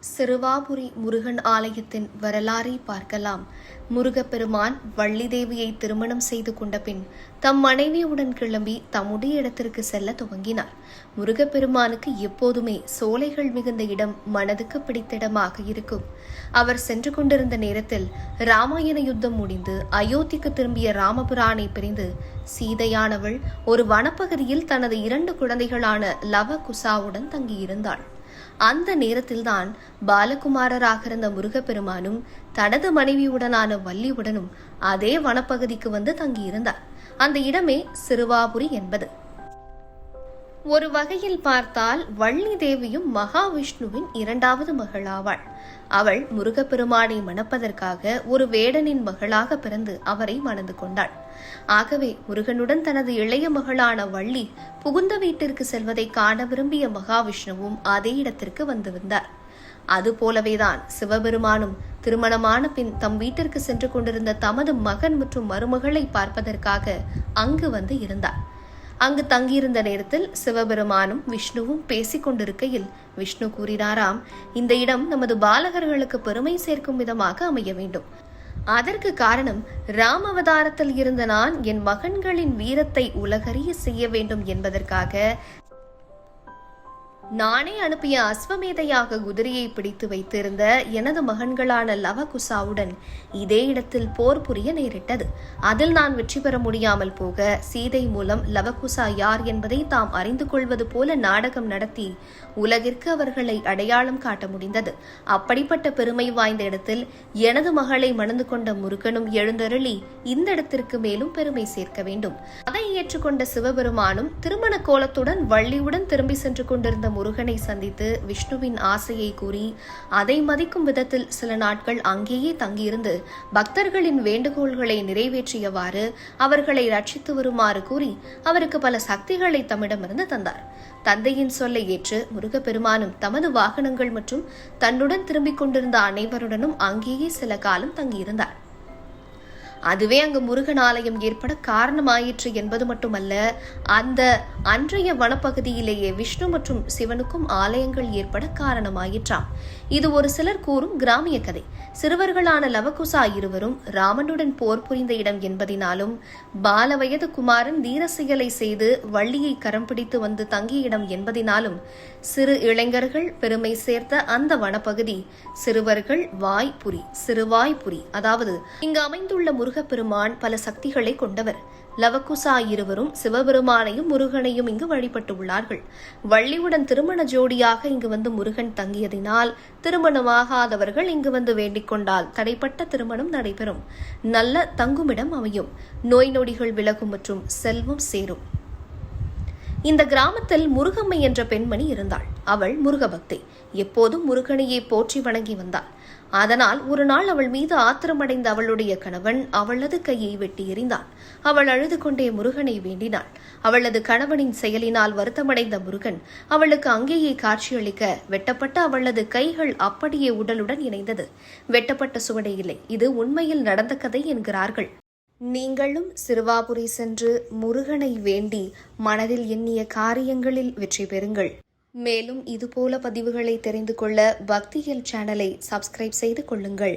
சிறுவாபுரி முருகன் ஆலயத்தின் வரலாறை பார்க்கலாம். முருகப்பெருமான் வள்ளி தேவியை திருமணம் செய்து கொண்ட பின் தம் மனைவியுடன் கிளம்பி தம்முடைய இடத்திற்கு செல்ல துவங்கினார். முருகப்பெருமானுக்கு எப்போதுமே சோலைகள் மிகுந்த இடம் மனதுக்கு பிடித்த இடமாக இருக்கும். அவர் சென்று கொண்டிருந்த நேரத்தில் ராமாயண யுத்தம் முடிந்து அயோத்திக்கு திரும்பிய ராமபுரானை பிரிந்து சீதையானவள் ஒரு வனப்பகுதியில் தனது 2 குழந்தைகளான லவ குசாவுடன் தங்கியிருந்தாள். அந்த நேரத்தில்தான் பாலகுமாரராக இருந்த முருகப்பெருமானும் தனது மனைவியுடனான வள்ளியுடனும் அதே வனப்பகுதிக்கு வந்து தங்கியிருந்தார். அந்த இடமே சிறுவாபுரி என்பது. ஒரு வகையில் பார்த்தால் வள்ளி தேவியும் மகாவிஷ்ணுவின் 2வது மகளாவாள். அவள் முருகப்பெருமானை மணப்பதற்காக ஒரு வேடனின் மகளாக பிறந்து அவரை மணந்து கொண்டாள். ஆகவே முருகனுடன் தனது இளைய மகளான வள்ளி புகுந்த வீட்டிற்கு செல்வதை காண விரும்பிய மகாவிஷ்ணுவும் அதே இடத்திற்கு வந்திருந்தார். அதுபோலவேதான் சிவபெருமானும் திருமணமான பின் தம் வீட்டிற்கு சென்று கொண்டிருந்த தமது மகன் மற்றும் மருமகளை பார்ப்பதற்காக அங்கு வந்து இருந்தார். அங்கு தங்கியிருந்த நேரத்தில் சிவபெருமானும் விஷ்ணுவும் பேசிக் கொண்டிருக்கையில் விஷ்ணு கூறினாராம், இந்த இடம் நமது பாலகர்களுக்கு பெருமை சேர்க்கும் விதமாக அமைய வேண்டும். அதற்கு காரணம் ராம அவதாரத்தில் இருந்த நான் என் மகன்களின் வீரத்தை உலகறிய செய்ய வேண்டும் என்பதற்காக நானே அனுப்பிய அஸ்வமேதையாக குதிரையை பிடித்து வைத்திருந்த எனது மகன்களான லவகுசாவுடன் இதே இடத்தில் போர் புரிய நேரிட்டது. அதில் நான் வெற்றி பெற முடியாமல் போக சீதை மூலம் லவகுசா யார் என்பதை தாம் அறிந்து கொள்வது போல நாடகம் நடத்தி உலகிற்கு அவர்களை அடையாளம் காட்ட முடிந்தது. அப்படிப்பட்ட பெருமை வாய்ந்த இடத்தில் எனது மகளை மணந்து கொண்ட முருகனும் எழுந்தருளி இந்த இடத்திற்கு மேலும் பெருமை சேர்க்க வேண்டும். அதை ஏற்றுக்கொண்ட சிவபெருமானும் திருமண கோலத்துடன் வள்ளியுடன் திரும்பி சென்று கொண்டிருந்த முருகனை சந்தித்து விஷ்ணுவின் ஆசையை கூறி அதை மதிக்கும் விதத்தில் சில நாட்கள் அங்கேயே தங்கியிருந்து பக்தர்களின் வேண்டுகோள்களை நிறைவேற்றியவாறு அவர்களை ரட்சித்து வருமாறு கூறி அவருக்கு பல சக்திகளை தம்மிடமிருந்து தந்தார். தந்தையின் சொல்லை ஏற்று முருகப்பெருமானும் தமது வாகனங்கள் மற்றும் தன்னுடன் திரும்பிக் கொண்டிருந்த அனைவருடனும் அங்கேயே சில காலம் தங்கியிருந்தார். அதுவே அங்கு முருகன் ஆலயம் ஏற்பட காரணமாயிற்று என்பது மட்டுமல்ல, அந்த அன்றைய வனப்பகுதியிலேயே விஷ்ணு மற்றும் சிவனுக்கும் ஆலயங்கள் ஏற்பட காரணமாயிற்றாம். இது ஒரு சிலர் கூறும் கிராமிய கதை. சிறுவர்களான லவகுசா இருவரும் ராமனுடன் போர் புரிந்த இடம் என்பதினாலும் பால வயது குமாரன் தீர செயலை செய்து வள்ளியை கரம் பிடித்து வந்து தங்கிய இடம் என்பதினாலும் சிறு இளைஞர்கள் பெருமை சேர்த்த அந்த வனப்பகுதி சிறுவர்கள் வாய்ப்புரி சிறுவாய்ப்புரி. அதாவது இங்கு அமைந்துள்ள முருகப்பெருமான் பல சக்திகளை கொண்டவர். லவகுசா இருவரும் சிவபெருமானையும் முருகனையும் இங்கு வழிபட்டு உள்ளார்கள். வள்ளியுடன் திருமண ஜோடியாக இங்கு வந்து முருகன் தங்கியதினால் திருமணமாகாதவர்கள் இங்கு வந்து வேண்டிக் கொண்டால் தடைப்பட்ட திருமணம் நடைபெறும், நல்ல தங்குமிடம் அமையும், நோய் நொடிகள் விலகும் மற்றும் செல்வம் சேரும். இந்த கிராமத்தில் முருகம்மை என்ற பெண்மணி இருந்தாள். அவள் முருகபக்தை. எப்போதும் முருகனையே போற்றி வணங்கி வந்தாள். அதனால் ஒரு நாள் அவள் மீது ஆத்திரமடைந்த அவளுடைய கணவன் அவளது கையை வெட்டி எறிந்தான். அவள் அழுது கொண்டே முருகனை வேண்டினாள். அவளது கணவனின் செயலினால் வருத்தமடைந்த முருகன் அவளுக்கு அங்கேயே காட்சியளிக்க வெட்டப்பட்ட அவளது கைகள் அப்படியே உடலுடன் இணைந்தது. வெட்டப்பட்ட சுவடே இல்லை. இது உண்மையில் நடந்த கதை என்கிறார்கள். நீங்களும் சிறுவாபுரி சென்று முருகனை வேண்டி மனதில் எண்ணிய காரியங்களில் வெற்றி பெறுங்கள். மேலும் இதுபோல பதிவுகளை தெரிந்து கொள்ள பக்தியல் சேனலை சப்ஸ்கிரைப் செய்து கொள்ளுங்கள்.